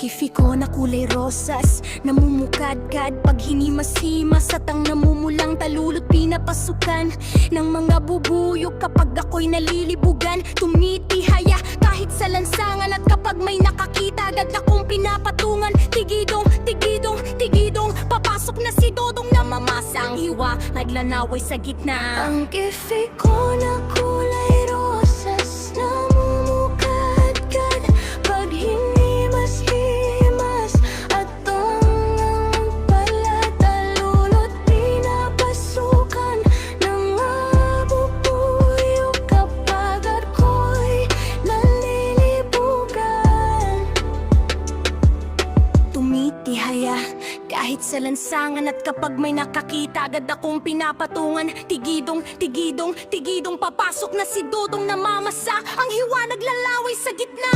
kifiko na kulay rosas, namumukadkad pag hinimas-himas at ang namumulang talulot pinapasukan ng mga bubuyog kapag ako'y nalilibugan. Tumitihaya kahit sa lansangan at kapag may nakakita agad akong pinapatungan. Tigidong, tigidong, tigidong, papasok na si Dodong na mamasa ang hiwa, naglanaway sa gitna. Ang kifiko na kulay rosas, namumukadkad pag hinimas-himas at ang palatalulot pinapasukan ng mabubuyog kapag ako'y nalilibugan. Tumitihaya kahit sa lansangan at kapag may nakakita agad akong pinapatungan. Tigidong, tigidong, tigidong, papasok na si Dodong na mamasa ang hiwa, naglalaway sa gitna.